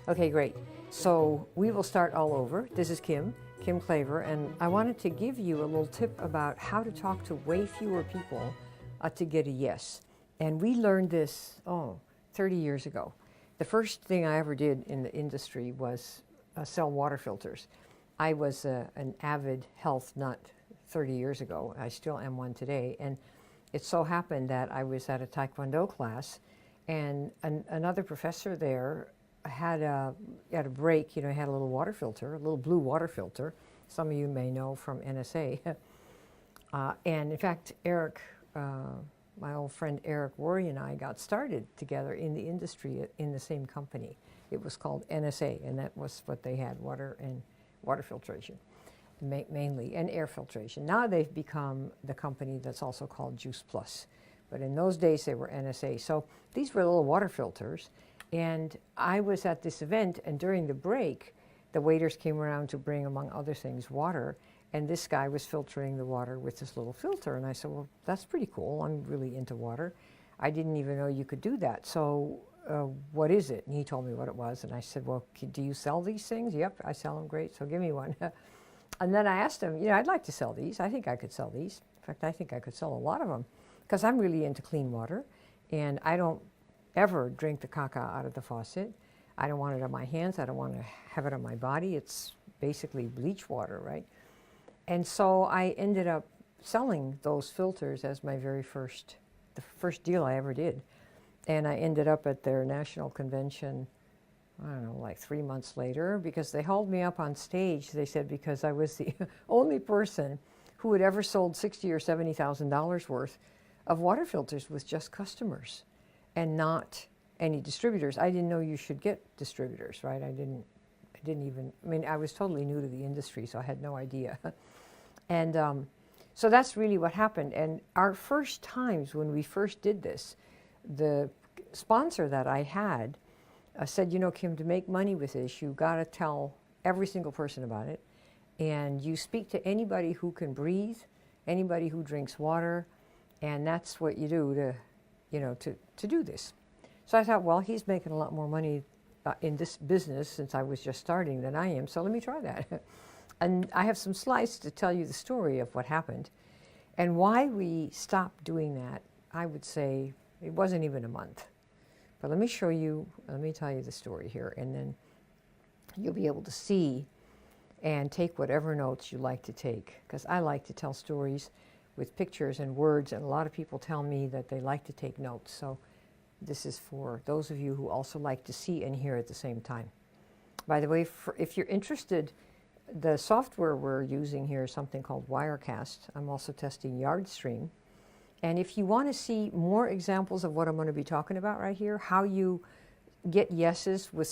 Okay, great. So we will start all over. This is Kim Klaver, and I wanted to give you a little tip about how to talk to way fewer people to get a yes. And we learned this, 30 years ago. The first thing I ever did in the industry was sell water filters. I was an avid health nut 30 years ago. I still am one today. And it so happened that I was at a Taekwondo class, and another professor there had at a break, he had a little water filter, a little blue water filter. Some of you may know from NSA. And in fact, Eric, my old friend Eric Worry and I got started together in the industry in the same company. It was called NSA, and that was what they had, water filtration, mainly, and air filtration. Now they've become the company that's also called Juice Plus. But in those days, they were NSA. So these were little water filters. And I was at this event, and during the break, the waiters came around to bring, among other things, water. And this guy was filtering the water with this little filter. And I said, well, that's pretty cool. I'm really into water. I didn't even know you could do that. So what is it? And he told me what it was. And I said, well, do you sell these things? Yep, I sell them. Great. So give me one. And then I asked him, I'd like to sell these. I think I could sell these. In fact, I think I could sell a lot of them because I'm really into clean water. And I don't ever drink the caca out of the faucet. I don't want it on my hands. I don't want to have it on my body. It's basically bleach water, right? And so I ended up selling those filters as my the first deal I ever did. And I ended up at their national convention, I don't know, like 3 months later, because they hauled me up on stage, they said, because I was the only person who had ever sold $60,000 or $70,000 worth of water filters with just customers and not any distributors. I didn't know you should get distributors, right? I was totally new to the industry, so I had no idea. And so that's really what happened. And our first times when we first did this, the sponsor that I had said, Kim, to make money with this, you got to tell every single person about it. And you speak to anybody who can breathe, anybody who drinks water, and that's what you do to do this. So I thought, well, he's making a lot more money in this business since I was just starting than I am, so let me try that. And I have some slides to tell you the story of what happened and why we stopped doing that. I would say it wasn't even a month. But let me tell you the story here, and then you'll be able to see and take whatever notes you like to take, because I like to tell stories with pictures and words, and a lot of people tell me that they like to take notes. So this is for those of you who also like to see and hear at the same time. By the way, if you're interested, the software we're using here is something called Wirecast. I'm also testing YardStream. And if you want to see more examples of what I'm going to be talking about right here, how you get yeses with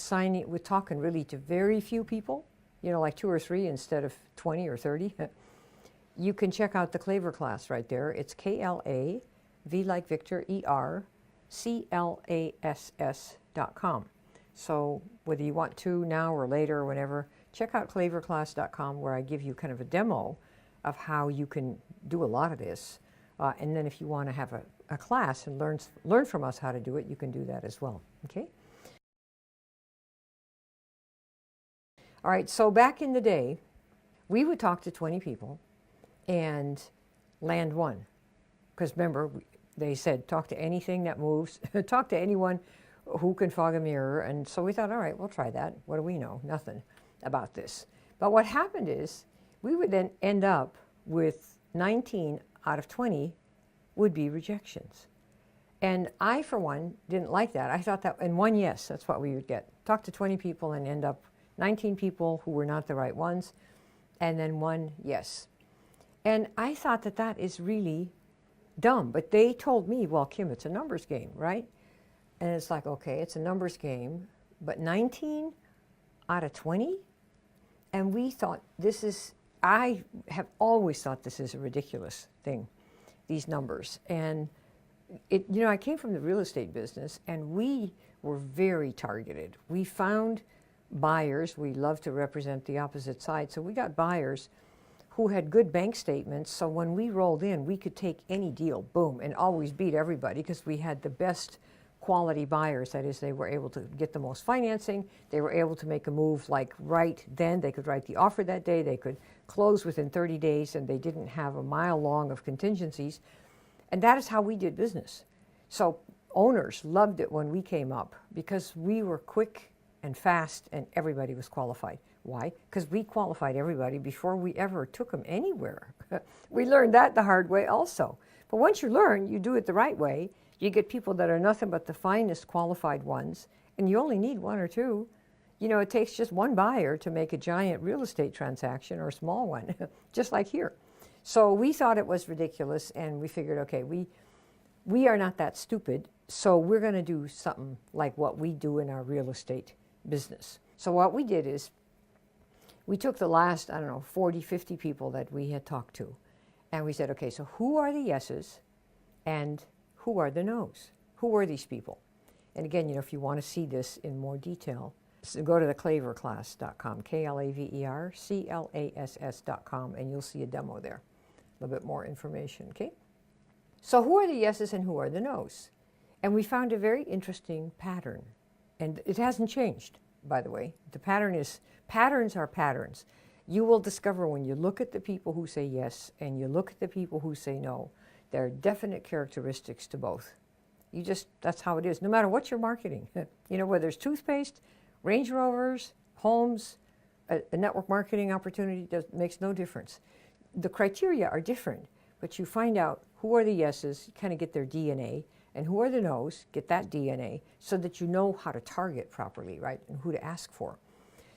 talking really to very few people, like 2 or 3 instead of 20 or 30, you can check out the Klaver class right there. It's KLA, V like Victor, ER, CLASS.com. So whether you want to now or later or whenever, check out klaverclass.com, where I give you kind of a demo of how you can do a lot of this. And then if you want to have a class and learn from us how to do it, you can do that as well. Okay? All right, so back in the day, we would talk to 20 people and land one. Because remember, they said, talk to anything that moves, talk to anyone who can fog a mirror. And so we thought, all right, we'll try that. What do we know? Nothing about this. But what happened is we would then end up with 19 out of 20 would be rejections. And I, for one, didn't like that. I thought that, and one yes, that's what we would get. Talk to 20 people and end up 19 people who were not the right ones, and then one yes. And I thought that that is really dumb. But they told me, well, Kim, it's a numbers game, right? And it's like, okay, it's a numbers game, but 19 out of 20? And we thought I have always thought this is a ridiculous thing, these numbers. And I came from the real estate business, and we were very targeted. We found buyers. We love to represent the opposite side. So we got buyers who had good bank statements. So when we rolled in, we could take any deal, boom, and always beat everybody because we had the best quality buyers. That is, they were able to get the most financing. They were able to make a move like right then. They could write the offer that day. They could close within 30 days, and they didn't have a mile long of contingencies. And that is how we did business. So owners loved it when we came up because we were quick and fast and everybody was qualified. Why? Because we qualified everybody before we ever took them anywhere. We learned that the hard way also. But once you learn, you do it the right way, you get people that are nothing but the finest qualified ones, and you only need one or two. You know, it takes just one buyer to make a giant real estate transaction or a small one, just like here. So we thought it was ridiculous, and we figured, okay, we are not that stupid, so we're going to do something like what we do in our real estate business. So what we did is we took the last, 40, 50 people that we had talked to, and we said, okay, so who are the yeses and who are the no's? Who are these people? And again, if you want to see this in more detail, so go to the klaverclass.com, KLAVERCLASS.com, and you'll see a demo there, a little bit more information, okay? So who are the yeses and who are the no's? And we found a very interesting pattern, and it hasn't changed, by the way. The pattern is, patterns are patterns. You will discover when you look at the people who say yes and you look at the people who say no, there are definite characteristics to both. That's how it is, no matter what you're marketing. Whether it's toothpaste, Range Rovers, homes, a network marketing opportunity makes no difference. The criteria are different, but you find out who are the yeses, kind of get their DNA, and who are the no's, get that DNA, so that you know how to target properly, right, and who to ask for.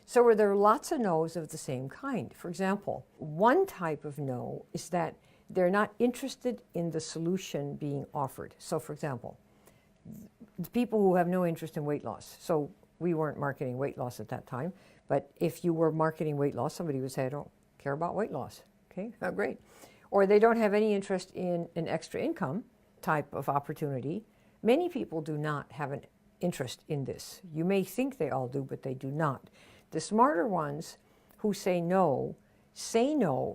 So where there are lots of no's of the same kind. For example, one type of no is that they're not interested in the solution being offered. So for example, the people who have no interest in weight loss. So we weren't marketing weight loss at that time, but if you were marketing weight loss, somebody would say, I don't care about weight loss. Okay, oh, great. Or they don't have any interest in an extra income type of opportunity. Many people do not have an interest in this. You may think they all do, but they do not. The smarter ones who say no,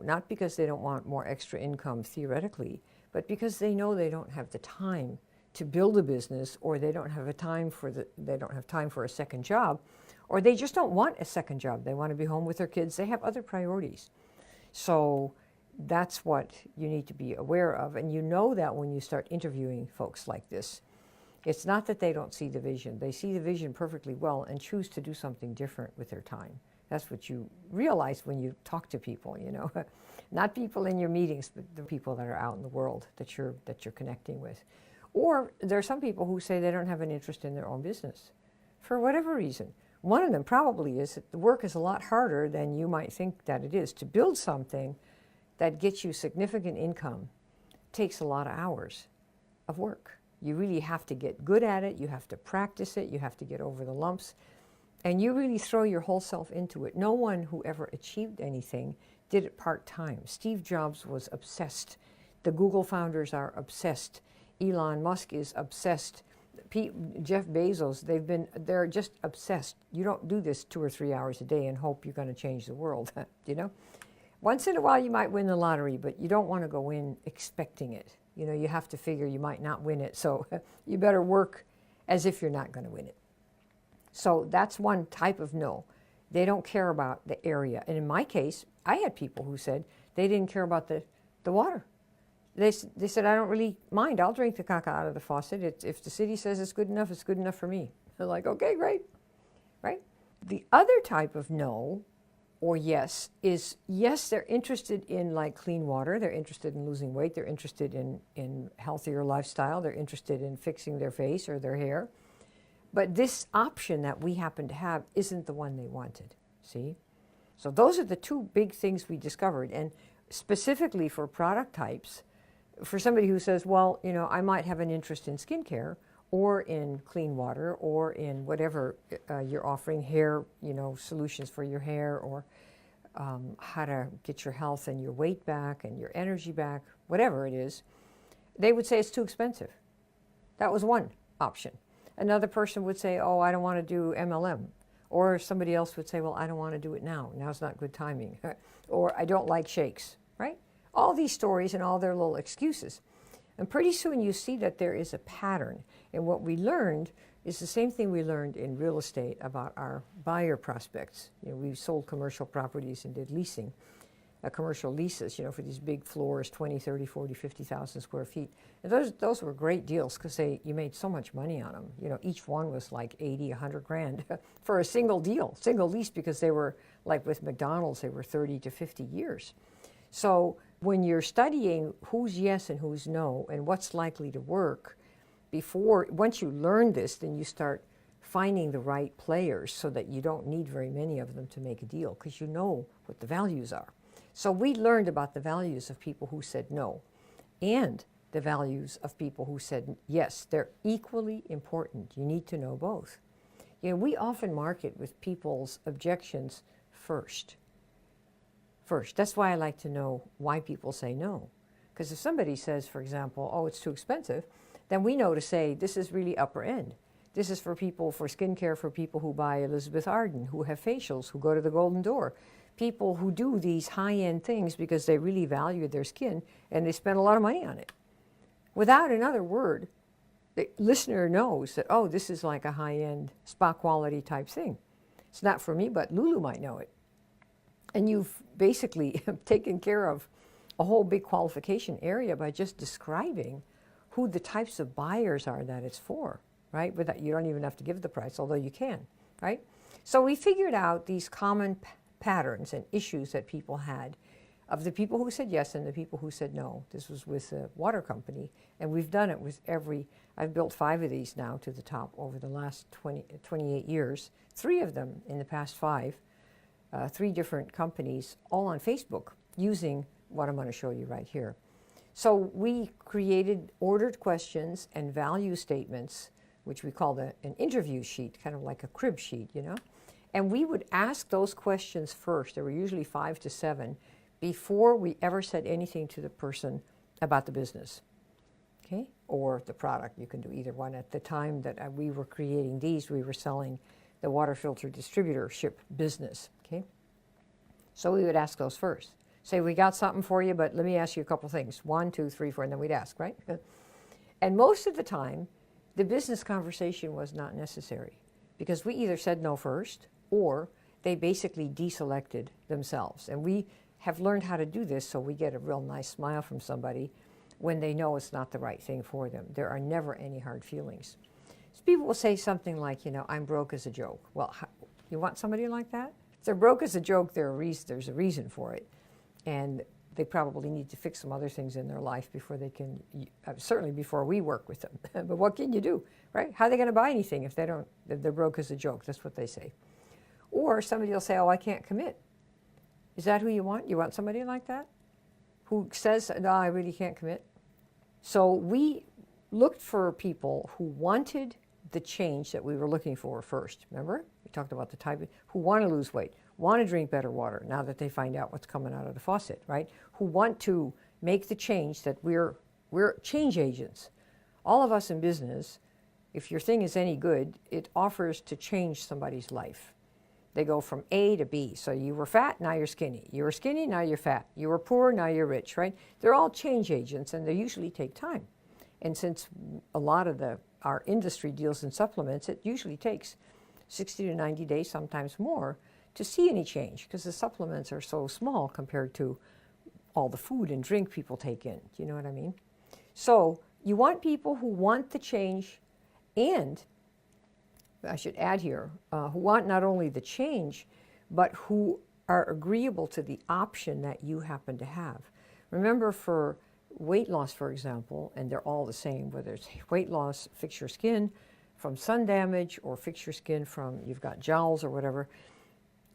not because they don't want more extra income theoretically, but because they know they don't have the time to build a business, or they don't have time for a second job, or they just don't want a second job. They want to be home with their kids. They have other priorities. So that's what you need to be aware of, and you know that when you start interviewing folks like this. It's not that they don't see the vision. They see the vision perfectly well and choose to do something different with their time. That's what you realize when you talk to people, not people in your meetings, but the people that are out in the world that you're connecting with. Or there are some people who say they don't have an interest in their own business for whatever reason. One of them probably is that the work is a lot harder than you might think that it is. To build something that gets you significant income takes a lot of hours of work. You really have to get good at it. You have to practice it. You have to get over the lumps. And you really throw your whole self into it. No one who ever achieved anything did it part-time. Steve Jobs was obsessed. The Google founders are obsessed. Elon Musk is obsessed. Jeff Bezos, they're just obsessed. You don't do this 2 or 3 hours a day and hope you're going to change the world, Once in a while you might win the lottery, but you don't want to go in expecting it. You have to figure you might not win it, so you better work as if you're not going to win it. So that's one type of no. They don't care about the area. And in my case, I had people who said they didn't care about the water. They said, I don't really mind. I'll drink the caca out of the faucet. If the city says it's good enough for me. They're like, okay, great, right? The other type of no or yes is, yes, they're interested in like clean water. They're interested in losing weight. They're interested in healthier lifestyle. They're interested in fixing their face or their hair. But this option that we happen to have isn't the one they wanted, see? So those are the two big things we discovered. And specifically for product types, for somebody who says, well, I might have an interest in skincare or in clean water or in whatever you're offering, hair, solutions for your hair, or how to get your health and your weight back and your energy back, whatever it is, they would say it's too expensive. That was one option. Another person would say, oh, I don't want to do MLM. Or somebody else would say, well, I don't want to do it now. Now's not good timing. Or I don't like shakes, right? All these stories and all their little excuses. And pretty soon you see that there is a pattern. And what we learned is the same thing we learned in real estate about our buyer prospects. We sold commercial properties and did leasing, commercial leases, for these big floors, 20, 30, 40, 50,000 square feet. And those were great deals because you made so much money on them. Each one was like 80, 100 grand for a single deal, single lease, because they were, like with McDonald's, they were 30 to 50 years. So when you're studying who's yes and who's no and what's likely to work, once you learn this, then you start finding the right players so that you don't need very many of them to make a deal because you know what the values are. So we learned about the values of people who said no and the values of people who said yes. They're equally important. You need to know both. We often market with people's objections first. That's why I like to know why people say no. Because if somebody says, for example, oh, it's too expensive, then we know to say, this is really upper end. This is for skincare, for people who buy Elizabeth Arden, who have facials, who go to the Golden Door. People who do these high-end things because they really value their skin and they spend a lot of money on it. Without another word, the listener knows that, oh, this is like a high-end spa quality type thing. It's not for me, but Lulu might know it. And you've basically taken care of a whole big qualification area by just describing who the types of buyers are that it's for, right? You don't even have to give the price, although you can, right? So we figured out these common patterns and issues that people had of the people who said yes and the people who said no. This was with a water company, and we've done it with I've built 5 of these now to the top over the last 28 years, 3 of them in the past 5, 3 different companies, all on Facebook, using what I'm going to show you right here. So we created ordered questions and value statements, which we called an interview sheet, kind of like a crib sheet, And we would ask those questions first. There were usually 5 to 7 before we ever said anything to the person about the business, okay, or the product. You can do either one. At the time that we were creating these, we were selling the water filter distributorship business, okay? So we would ask those first. Say, we got something for you, but let me ask you a couple things. 1, 2, 3, 4, and then we'd ask, right? And most of the time, the business conversation was not necessary because we either said no first or they basically deselected themselves. And we have learned how to do this so we get a real nice smile from somebody when they know it's not the right thing for them. There are never any hard feelings. So people will say something like, I'm broke as a joke. Well, you want somebody like that? If they're broke as a joke, there's a reason for it. And they probably need to fix some other things in their life before they can, certainly before we work with them. But what can you do, right? How are they going to buy anything if they're broke as a joke? That's what they say. Or somebody will say, oh, I can't commit. Is that who you want? You want somebody like that? Who says, no, I really can't commit? So we looked for people who wanted the change that we were looking for first. Remember? We talked about the type who want to lose weight, want to drink better water now that they find out what's coming out of the faucet, right? Who want to make the change that we're change agents. All of us in business, if your thing is any good, it offers to change somebody's life. They go from A to B. So you were fat, now you're skinny. You were skinny, now you're fat. You were poor, now you're rich, right? They're all change agents, and they usually take time. And since a lot of our industry deals in supplements, it usually takes 60 to 90 days, sometimes more, to see any change because the supplements are so small compared to all the food and drink people take in. Do you know what I mean? So you want people who want the change, and I should add here, who want not only the change, but who are agreeable to the option that you happen to have. Remember, for weight loss, for example, and they're all the same, whether it's weight loss, fix your skin from sun damage, or fix your skin from you've got jowls or whatever,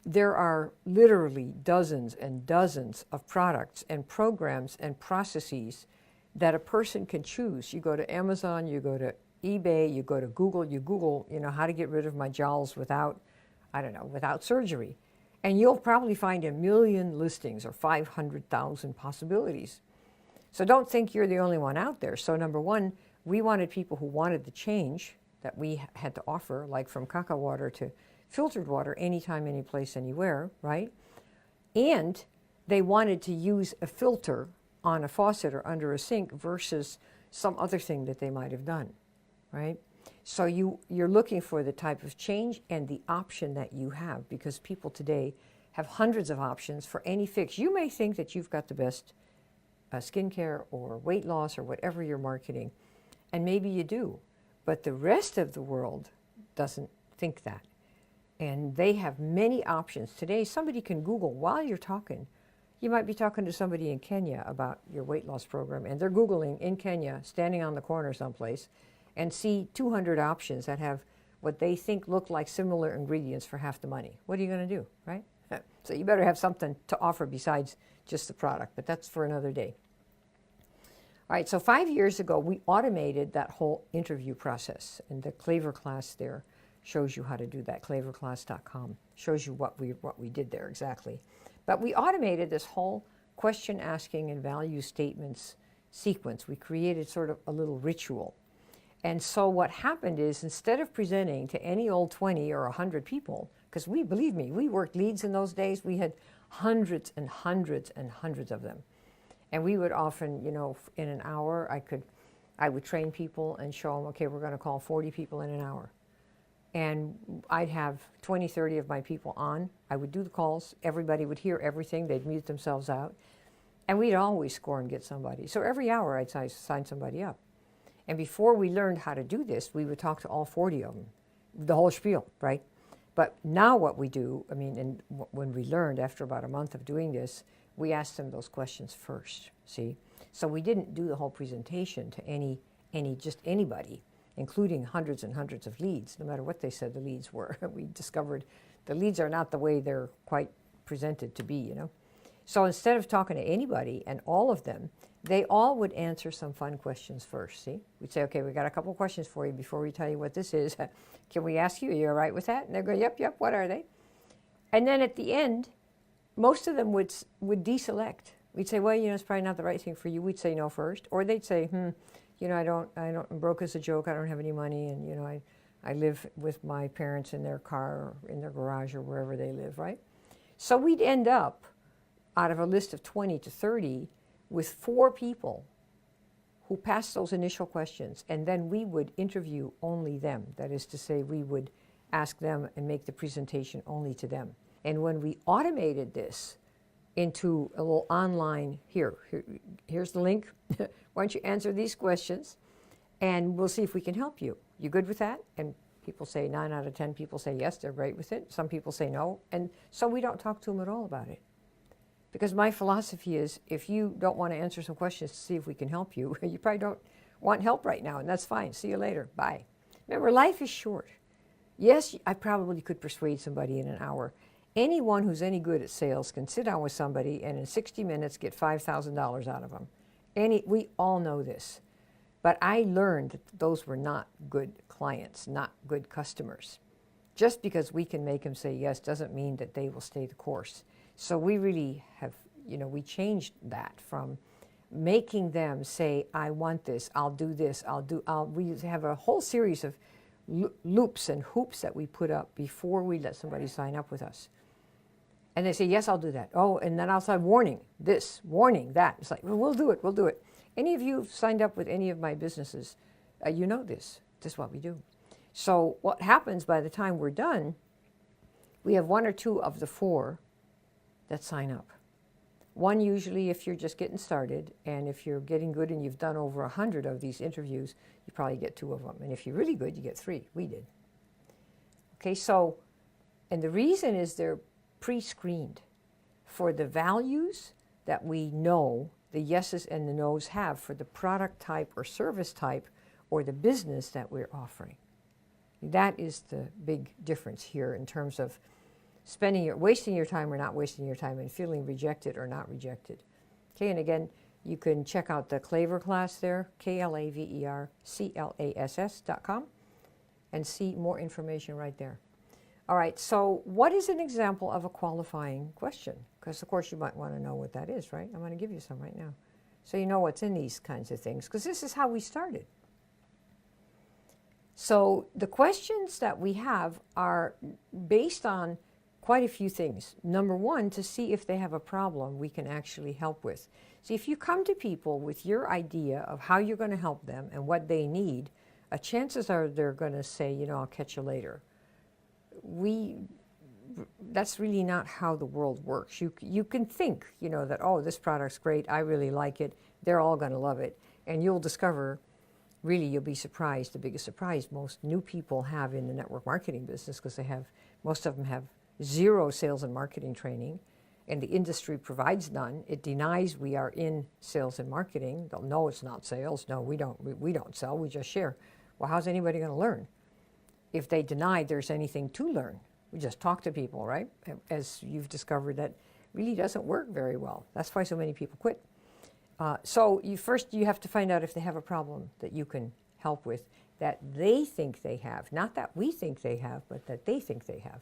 there are literally dozens and dozens of products and programs and processes that a person can choose. You go to Amazon, you go to eBay, you go to Google, you Google, how to get rid of my jowls without surgery. And you'll probably find 1 million listings or 500,000 possibilities. So don't think you're the only one out there. So number one, we wanted people who wanted the change that we had to offer, like from cacao water to filtered water, anytime, any place, anywhere, right? And they wanted to use a filter on a faucet or under a sink versus some other thing that they might have done, right? So you're looking for the type of change and the option that you have, because people today have hundreds of options for any fix. You may think that you've got the best skincare or weight loss or whatever you're marketing, and maybe you do, but the rest of the world doesn't think that. And they have many options. Today, somebody can Google while you're talking. You might be talking to somebody in Kenya about your weight loss program, and they're Googling in Kenya, standing on the corner someplace, and see 200 options that have what they think look like similar ingredients for half the money. What are you going to do, right? So you better have something to offer besides just the product, but that's for another day. All right, so 5 years ago, we automated that whole interview process, and the Klaver class there shows you how to do that. Klaverclass.com shows you what we did there exactly. But we automated this whole question asking and value statements sequence. We created sort of a little ritual. And so what happened is, instead of presenting to any old 20 or 100 people, because believe me, we worked leads in those days. We had hundreds and hundreds and hundreds of them. And we would often, in an hour, I would train people and show them, okay, we're going to call 40 people in an hour. And I'd have 20, 30 of my people on. I would do the calls. Everybody would hear everything. They'd mute themselves out. And we'd always score and get somebody. So every hour I'd sign somebody up. And before we learned how to do this, we would talk to all 40 of them, the whole spiel, right? But now what we do, and when we learned after about a month of doing this, we asked them those questions first, see? So we didn't do the whole presentation to just anybody, including hundreds and hundreds of leads, no matter what they said the leads were. We discovered the leads are not the way they're quite presented to be, So instead of talking to anybody and all of them, they all would answer some fun questions first, see? We'd say, okay, we got a couple questions for you before we tell you what this is. Can we ask you, are you all right with that? And they'd go, yep, what are they? And then at the end, most of them would deselect. We'd say, well, it's probably not the right thing for you. We'd say no first. Or they'd say, I'm broke as a joke. I don't have any money. And, I live with my parents in their car or in their garage or wherever they live, right? So we'd end up, out of a list of 20 to 30, with 4 people who passed those initial questions. And then we would interview only them. That is to say, we would ask them and make the presentation only to them. And when we automated this into a little online, here's the link. Why don't you answer these questions, and we'll see if we can help you. You good with that? And people say 9 out of 10 people say yes, they're great with it. Some people say no. And so we don't talk to them at all about it. Because my philosophy is, if you don't want to answer some questions to see if we can help you, you probably don't want help right now, and that's fine. See you later. Bye. Remember, life is short. Yes, I probably could persuade somebody in an hour. Anyone who's any good at sales can sit down with somebody and in 60 minutes get $5,000 out of them. We all know this. But I learned that those were not good clients, not good customers. Just because we can make them say yes doesn't mean that they will stay the course. So we really have, we changed that from making them say, I want this, I'll do this, we have a whole series of loops and hoops that we put up before we let somebody sign up with us. And they say, yes, I'll do that. Oh, and then I'll say, warning, this, warning, that. It's like, well, we'll do it. Any of you signed up with any of my businesses, you know this. This is what we do. So what happens by the time we're done, we have 1 or 2 of the 4 that sign up. 1 usually if you're just getting started, and if you're getting good and you've done over 100 of these interviews, you probably get 2 of them. And if you're really good, you get 3. We did. Okay, so, and the reason is they're pre-screened for the values that we know the yeses and the nos have for the product type or service type or the business that we're offering. That is the big difference here in terms of wasting your time or not wasting your time, and feeling rejected or not rejected. Okay, and again, you can check out the Klaver class there, KlaverClass.com, and see more information right there. All right, so what is an example of a qualifying question? Because, of course, you might want to know what that is, right? I'm going to give you some right now. So you know what's in these kinds of things, because this is how we started. So the questions that we have are based on quite a few things. Number one, to see if they have a problem we can actually help with. See, if you come to people with your idea of how you're going to help them and what they need, chances are they're going to say, you know, I'll catch you later. That's really not how the world works. You can think, you know, that, oh, this product's great, I really like it, they're all going to love it. And you'll discover, really, you'll be surprised, the biggest surprise most new people have in the network marketing business, because most of them have zero sales and marketing training, and the industry provides none. It denies we are in sales and marketing. They'll know it's not sales. No, we don't sell, we just share. Well, how's anybody going to learn if they deny there's anything to learn? We just talk to people, right? As you've discovered, that really doesn't work very well. That's why so many people quit. So you have to find out if they have a problem that you can help with, that they think they have, not that we think they have, but that they think they have.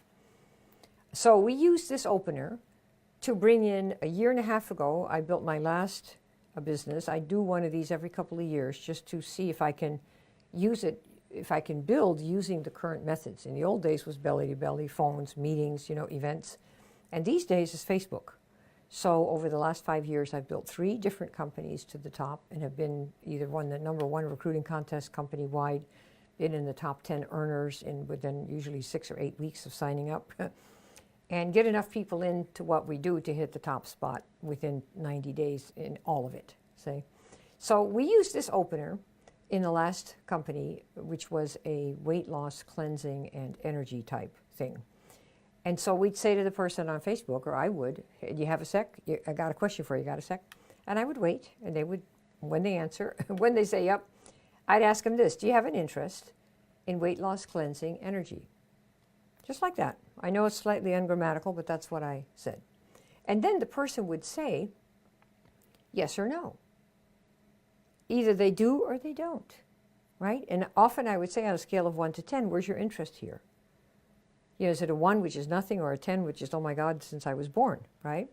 So we use this opener to bring in. A year and a half ago, I built my last business. I do one of these every couple of years just to see if I can use it, if I can build using the current methods. In the old days was belly to belly, phones, meetings, you know, events. And these days is Facebook. So over the last 5 years, I've built 3 different companies to the top and have been either won the #1 recruiting contest company-wide, been in the top 10 earners within usually 6 or 8 weeks of signing up, and get enough people into what we do to hit the top spot within 90 days in all of it. See? So we used this opener in the last company, which was a weight loss, cleansing, and energy type thing. And so we'd say to the person on Facebook, or I would, hey, do you have a sec? I got a question for you, got a sec? And I would wait, and they would, when they answer, when they say yep, I'd ask them this: do you have an interest in weight loss, cleansing, energy? Just like that. I know it's slightly ungrammatical, but that's what I said. And then the person would say yes or no. Either they do or they don't, right? And often I would say, on a scale of 1 to 10, where's your interest here? You know, is it a 1, which is nothing, or a 10, which is, oh my God, since I was born, right?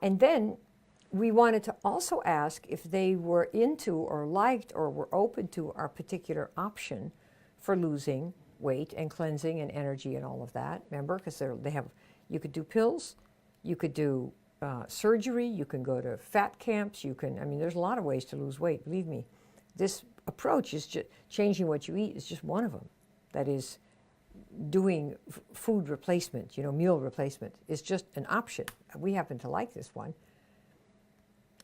And then we wanted to also ask if they were into or liked or were open to our particular option for losing weight and cleansing and energy and all of that. Remember, because you could do pills, you could do surgery, you can go to fat camps, there's a lot of ways to lose weight, believe me. This approach is just changing what you eat is just one of them. That is, doing food replacement, meal replacement, is just an option. We happen to like this one.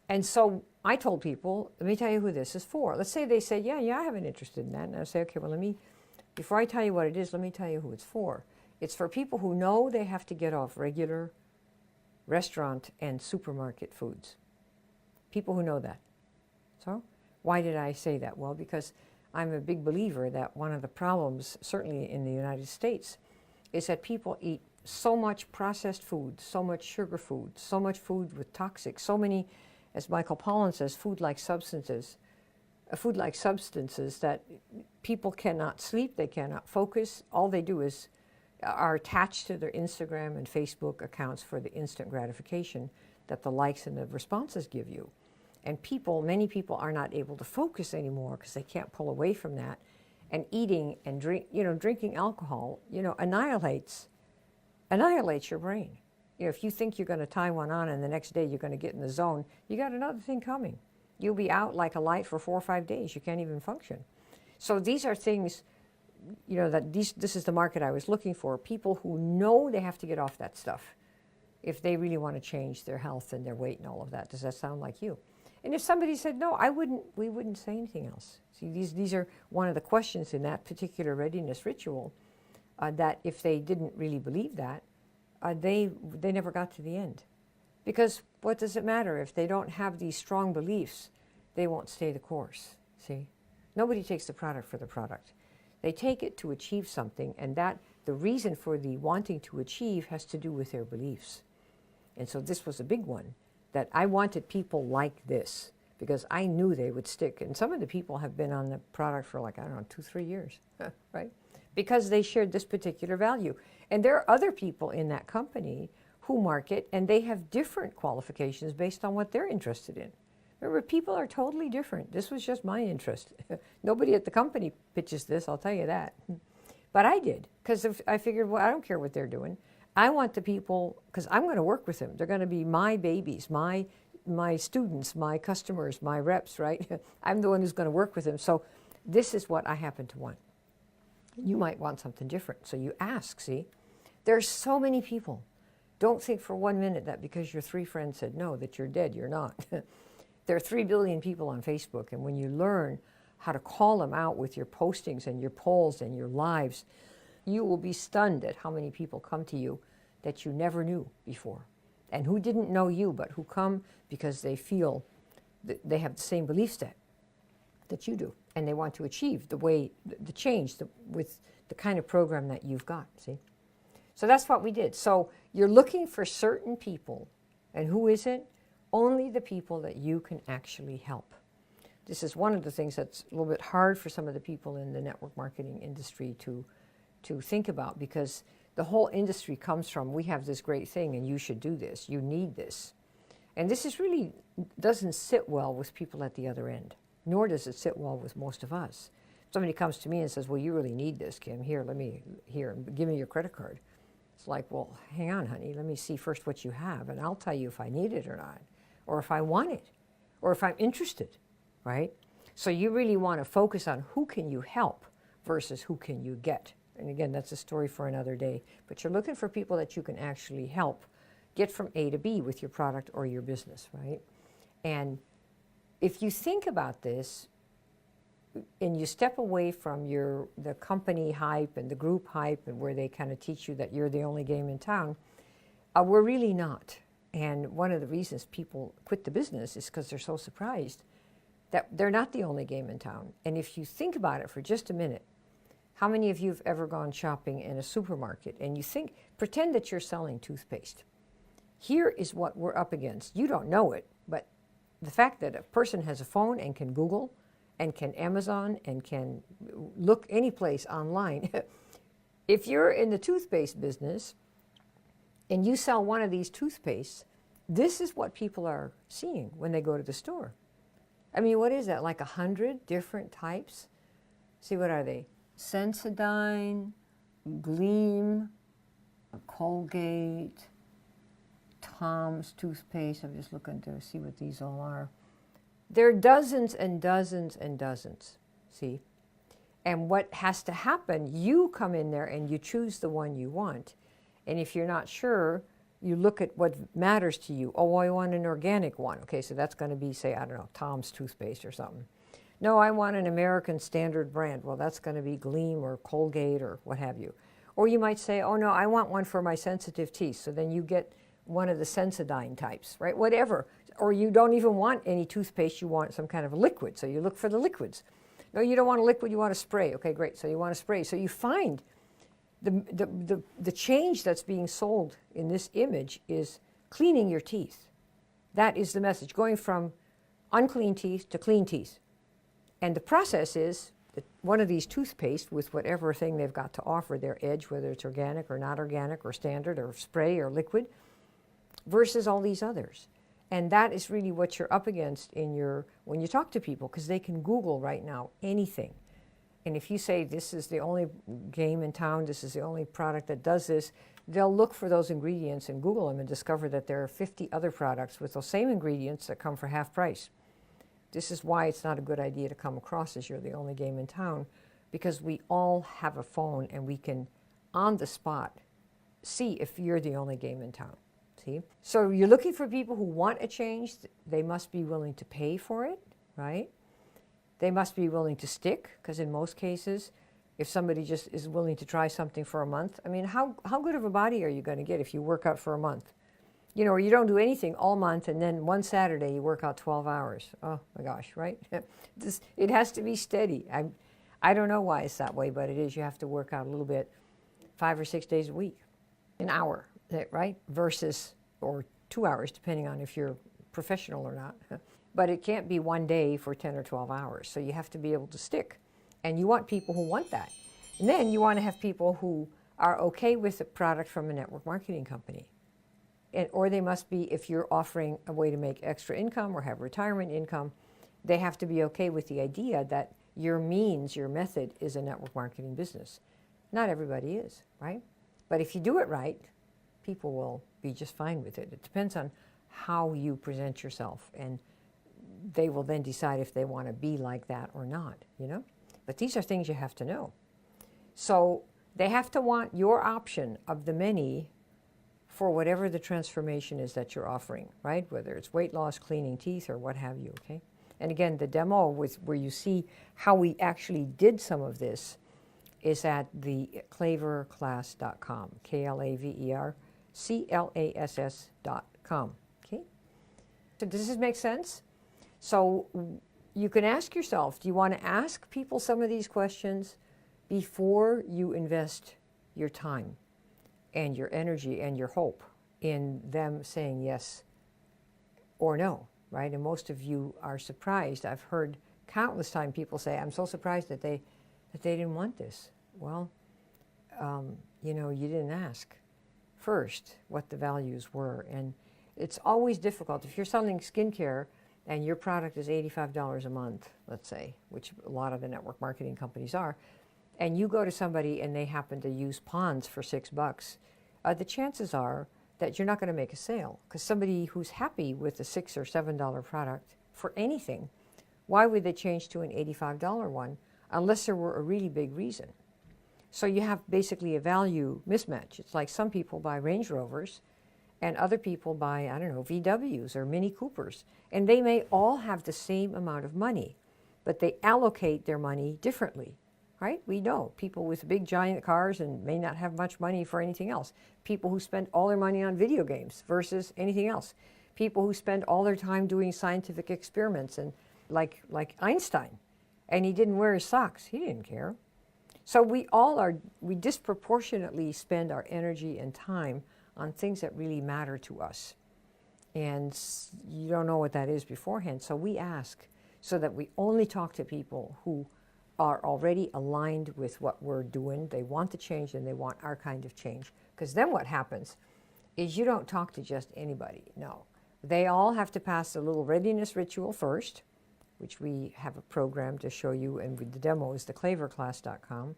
And so I told people, let me tell you who this is for. Let's say they say, yeah, I have an interest in that. And I say, okay, well, before I tell you what it is, let me tell you who it's for. It's for people who know they have to get off regular restaurant and supermarket foods. People who know that. So why did I say that? Well, because I'm a big believer that one of the problems, certainly in the United States, is that people eat so much processed food, so much sugar food, so much food with toxics, so many, as Michael Pollan says, food-like substances that people cannot sleep, they cannot focus. All they do are attached to their Instagram and Facebook accounts for the instant gratification that the likes and the responses give you. And many people are not able to focus anymore because they can't pull away from that. And eating and drinking alcohol, annihilates your brain. If you think you're going to tie one on and the next day you're going to get in the zone, you got another thing coming. You'll be out like a light for 4 or 5 days. You can't even function. So these are things, this is the market I was looking for. People who know they have to get off that stuff if they really want to change their health and their weight and all of that. Does that sound like you? And if somebody said no, we wouldn't say anything else. See, these are one of the questions in that particular readiness ritual, that if they didn't really believe that, they never got to the end. Because what does it matter? If they don't have these strong beliefs, they won't stay the course, see? Nobody takes the product for the product. They take it to achieve something, and that the reason for the wanting to achieve has to do with their beliefs. And so this was a big one, that I wanted people like this because I knew they would stick. And some of the people have been on the product for 2-3 years, right? Because they shared this particular value. And there are other people in that company who market, and they have different qualifications based on what they're interested in. Remember, people are totally different. This was just my interest. Nobody at the company pitches this, I'll tell you that. But I did, because I figured, well, I don't care what they're doing. I want the people, because I'm going to work with them. They're going to be my babies, my students, my customers, my reps, right? I'm the one who's going to work with them. So this is what I happen to want. You might want something different. So you ask, see? There's so many people. Don't think for 1 minute that because your 3 friends said no, that you're dead. You're not. There are 3 billion people on Facebook, and when you learn how to call them out with your postings and your polls and your lives, you will be stunned at how many people come to you that you never knew before, and who didn't know you, but who come because they feel that they have the same belief set that you do, and they want to achieve the change with the kind of program that you've got, see? So that's what we did. So you're looking for certain people, and who is it? Only the people that you can actually help. This is one of the things that's a little bit hard for some of the people in the network marketing industry to think about, because the whole industry comes from, we have this great thing and you should do this, you need this. And this is really doesn't sit well with people at the other end, nor does it sit well with most of us. Somebody comes to me and says, well, you really need this, Kim, here, give me your credit card. It's like, well, hang on, honey, let me see first what you have, and I'll tell you if I need it or not, or if I want it, or if I'm interested, right? So you really want to focus on who can you help versus who can you get. And again, that's a story for another day. But you're looking for people that you can actually help get from A to B with your product or your business, right? And if you think about this, and you step away from the company hype and the group hype, and where they kind of teach you that you're the only game in town, we're really not. And one of the reasons people quit the business is because they're so surprised that they're not the only game in town. And if you think about it for just a minute, how many of you have ever gone shopping in a supermarket and you pretend that you're selling toothpaste? Here is what we're up against. You don't know it, but the fact that a person has a phone and can Google and can Amazon and can look any place online. If you're in the toothpaste business and you sell one of these toothpastes, this is what people are seeing when they go to the store. I mean, what is that, like 100 different types? See, what are they? Sensodyne, Gleam, Colgate, Tom's toothpaste. I'm just looking to see what these all are. There are dozens and dozens and dozens, see? And what has to happen, you come in there and you choose the one you want. And if you're not sure, you look at what matters to you. Oh, I want an organic one. Okay, so that's going to be, say, I don't know, Tom's toothpaste or something. No, I want an American standard brand. Well, that's going to be Gleam or Colgate or what have you. Or you might say, oh, no, I want one for my sensitive teeth. So then you get one of the Sensodyne types, right? Whatever. Or you don't even want any toothpaste. You want some kind of a liquid. So you look for the liquids. No, you don't want a liquid. You want a spray. Okay, great. So you want a spray. So you find the change that's being sold in this image is cleaning your teeth. That is the message, going from unclean teeth to clean teeth. And the process is that one of these toothpaste with whatever thing they've got to offer, their edge, whether it's organic or not organic or standard or spray or liquid, versus all these others. And that is really what you're up against when you talk to people, because they can Google right now anything. And if you say this is the only game in town, this is the only product that does this, they'll look for those ingredients and Google them and discover that there are 50 other products with those same ingredients that come for half price. This is why it's not a good idea to come across as you're the only game in town, because we all have a phone and we can, on the spot, see if you're the only game in town. See? So you're looking for people who want a change. They must be willing to pay for it, right? They must be willing to stick, because in most cases, if somebody just is willing to try something for a month, I mean, how good of a body are you going to get if you work out for a month? You know, or you don't do anything all month, and then one Saturday you work out 12 hours. Oh my gosh, right? It has to be steady. I don't know why it's that way, but it is. You have to work out a little bit 5 or 6 days a week, an hour, right? Versus, or 2 hours, depending on if you're professional or not. But it can't be one day for 10 or 12 hours. So you have to be able to stick. And you want people who want that. And then you want to have people who are okay with the product from a network marketing company. Or they must be, if you're offering a way to make extra income or have retirement income, they have to be okay with the idea that your means, your method is a network marketing business. Not everybody is, right? But if you do it right, people will be just fine with it. It depends on how you present yourself, and they will then decide if they want to be like that or not, you know? But these are things you have to know. So they have to want your option of the many for whatever the transformation is that you're offering, right? Whether it's weight loss, cleaning teeth, or what have you, okay? And again, the demo where you see how we actually did some of this is at the klaverclass.com, KLAVERCLASS.com, okay? So does this make sense? So you can ask yourself, do you want to ask people some of these questions before you invest your time and your energy and your hope in them saying yes or no, right? And most of you are surprised. I've heard countless times people say, I'm so surprised that they didn't want this. Well, you know, you didn't ask first what the values were. And it's always difficult. If you're selling skincare and your product is $85 a month, let's say, which a lot of the network marketing companies are, and you go to somebody and they happen to use Ponds for $6, the chances are that you're not going to make a sale, because somebody who's happy with a $6 or $7 product for anything, why would they change to an $85 one unless there were a really big reason? So you have basically a value mismatch. It's like some people buy Range Rovers and other people buy, I don't know, VWs or Mini Coopers. And they may all have the same amount of money, but they allocate their money differently, right? We know people with big giant cars and may not have much money for anything else. People who spend all their money on video games versus anything else. People who spend all their time doing scientific experiments, and like Einstein, and he didn't wear his socks. He didn't care. So we disproportionately spend our energy and time on things that really matter to us. And you don't know what that is beforehand. So we ask so that we only talk to people who are already aligned with what we're doing. They want the change and they want our kind of change. Because then what happens is you don't talk to just anybody. No. They all have to pass a little readiness ritual first, which we have a program to show you, and the demo is the klaverclass.com.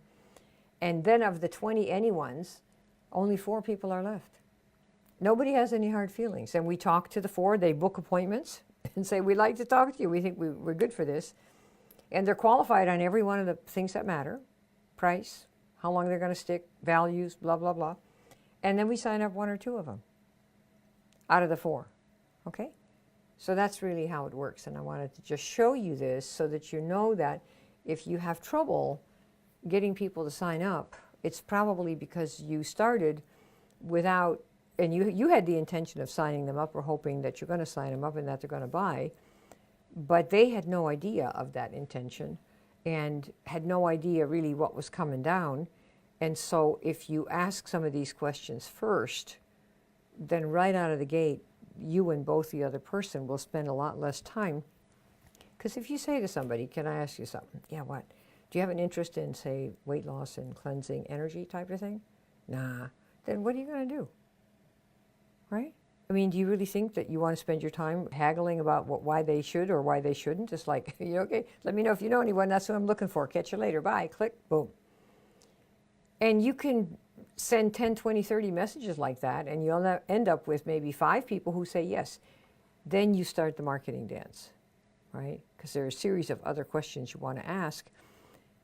And then of the 20 anyones, only 4 people are left. Nobody has any hard feelings. And we talk to the 4, they book appointments and say, we'd like to talk to you. We think we're good for this. And they're qualified on every one of the things that matter: price, how long they're going to stick, values, blah, blah, blah. And then we sign up 1 or 2 of them out of the 4, okay? So that's really how it works. And I wanted to just show you this so that you know that if you have trouble getting people to sign up, it's probably because you started without, and you had the intention of signing them up or hoping that you're going to sign them up and that they're going to buy, but they had no idea of that intention and had no idea really what was coming down. And so if you ask some of these questions first, then right out of the gate, you and both the other person will spend a lot less time. Because if you say to somebody, can I ask you something? Yeah, what? Do you have an interest in, say, weight loss and cleansing energy type of thing? Nah. Then what are you going to do? Right? I mean, do you really think that you want to spend your time haggling about why they should or why they shouldn't? Just like, you okay, let me know if you know anyone. That's who I'm looking for. Catch you later. Bye. Click. Boom. And you can send 10, 20, 30 messages like that, and you'll end up with maybe 5 people who say yes. Then you start the marketing dance, right? Because there are a series of other questions you want to ask.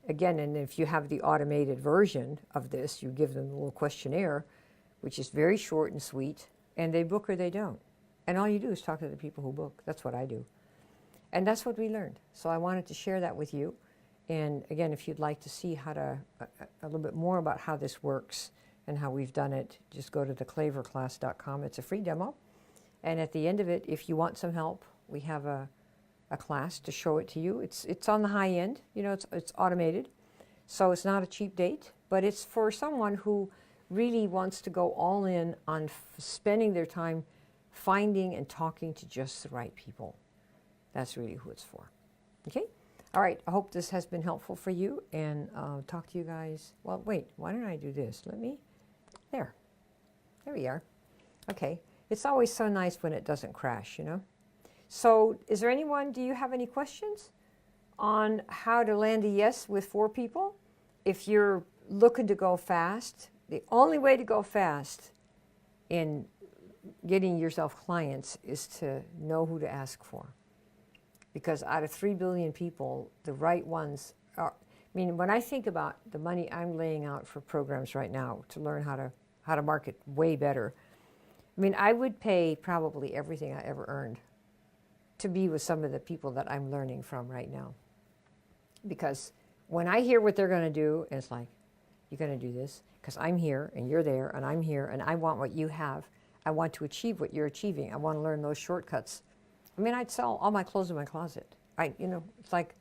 Again, and if you have the automated version of this, you give them a little questionnaire, which is very short and sweet, and they book or they don't. And all you do is talk to the people who book. That's what I do. And that's what we learned. So I wanted to share that with you. And again, if you'd like to see how to, a little bit more about how this works and how we've done it, just go to theklaverclass.com. It's a free demo. And at the end of it, if you want some help, we have a class to show it to you. It's on the high end, you know, it's automated. So it's not a cheap date, but it's for someone who really wants to go all in on spending their time finding and talking to just the right people. That's really who it's for. Okay? All right, I hope this has been helpful for you, and talk to you guys. Well, wait, why don't I do this? There we are. Okay, it's always so nice when it doesn't crash, you know? So is there anyone, do you have any questions on how to land a yes with 4 people? If you're looking to go fast, the only way to go fast in getting yourself clients is to know who to ask for. Because out of 3 billion people, the right ones are, I mean, when I think about the money I'm laying out for programs right now to learn how to market way better, I mean, I would pay probably everything I ever earned to be with some of the people that I'm learning from right now. Because when I hear what they're going to do, it's like, you're going to do this because I'm here and you're there and I'm here and I want what you have. I want to achieve what you're achieving. I want to learn those shortcuts. I mean, I'd sell all my clothes in my closet. It's like,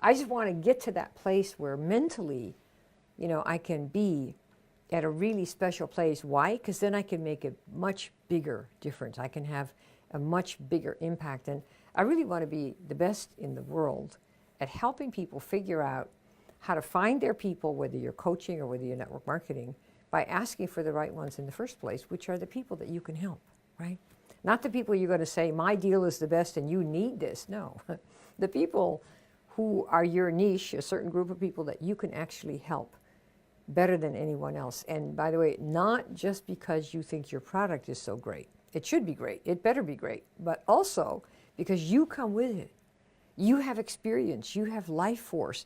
I just want to get to that place where mentally, I can be at a really special place. Why? Because then I can make a much bigger difference. I can have a much bigger impact. And I really want to be the best in the world at helping people figure out how to find their people, whether you're coaching or whether you're network marketing, by asking for the right ones in the first place, which are the people that you can help, right? Not the people you're going to say, my deal is the best and you need this. No, the people who are your niche, a certain group of people that you can actually help better than anyone else. And by the way, not just because you think your product is so great. It should be great. It better be great. But also because you come with it. You have experience. You have life force.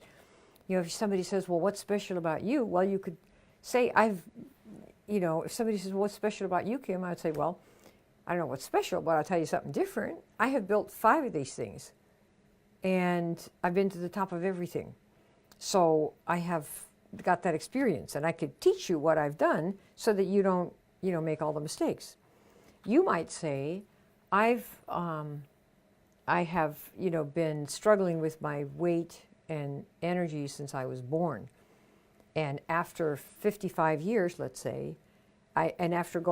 If somebody says, well, what's special about you? Well, you could say, if somebody says, well, what's special about you, Kim? I would say, well, I don't know what's special, but I'll tell you something different. I have built 5 of these things. And I've been to the top of everything. So I have got that experience. And I could teach you what I've done so that you don't, make all the mistakes. You might say, I have, been struggling with my weight and energy since I was born. And after 55 years, let's say, and after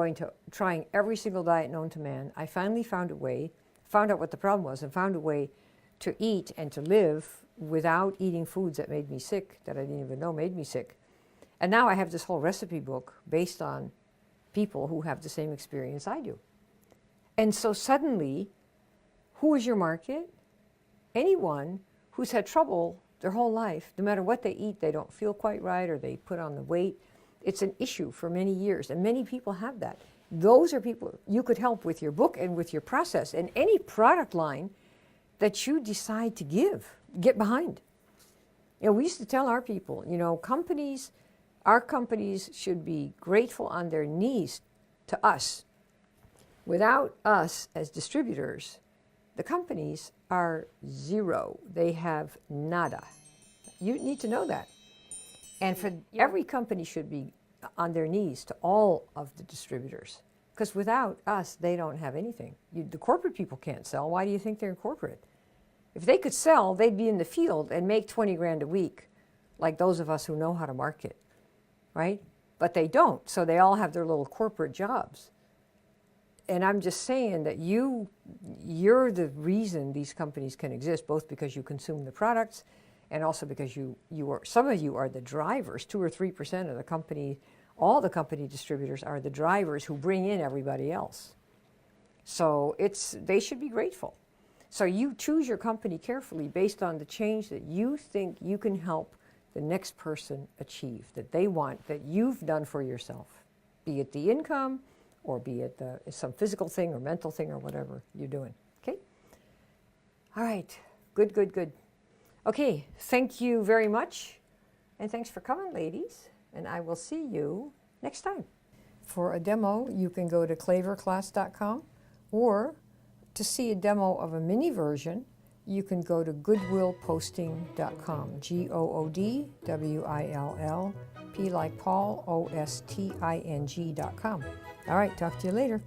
trying every single diet known to man, I finally found out what the problem was and found a way to eat and to live without eating foods that made me sick, that I didn't even know made me sick. And now I have this whole recipe book based on people who have the same experience I do. And so suddenly, who is your market? Anyone who's had trouble their whole life, no matter what they eat, they don't feel quite right or they put on the weight. It's an issue for many years, and many people have that. Those are people you could help with your book and with your process and any product line that you decide to get behind. We used to tell our people, our companies should be grateful on their knees to us. Without us as distributors, the companies are zero. They have nada. You need to know that. And for every company should be on their knees to all of the distributors. Because without us, they don't have anything. The corporate people can't sell. Why do you think they're in corporate? If they could sell, they'd be in the field and make 20 grand a week, like those of us who know how to market, right? But they don't. So they all have their little corporate jobs. And I'm just saying that you're the reason these companies can exist, both because you consume the products and also because some of you are the drivers. 2 or 3% of the company, all the company distributors are the drivers who bring in everybody else. So they should be grateful. So you choose your company carefully based on the change that you think you can help the next person achieve, that they want, that you've done for yourself, be it the income, or be it some physical thing or mental thing or whatever you're doing, okay? All right, good. Okay, thank you very much, and thanks for coming, ladies, and I will see you next time. For a demo, you can go to klaverclass.com, or to see a demo of a mini version, you can go to goodwillposting.com, GOODWILL, P like Paul, OSTING.com. All right, talk to you later.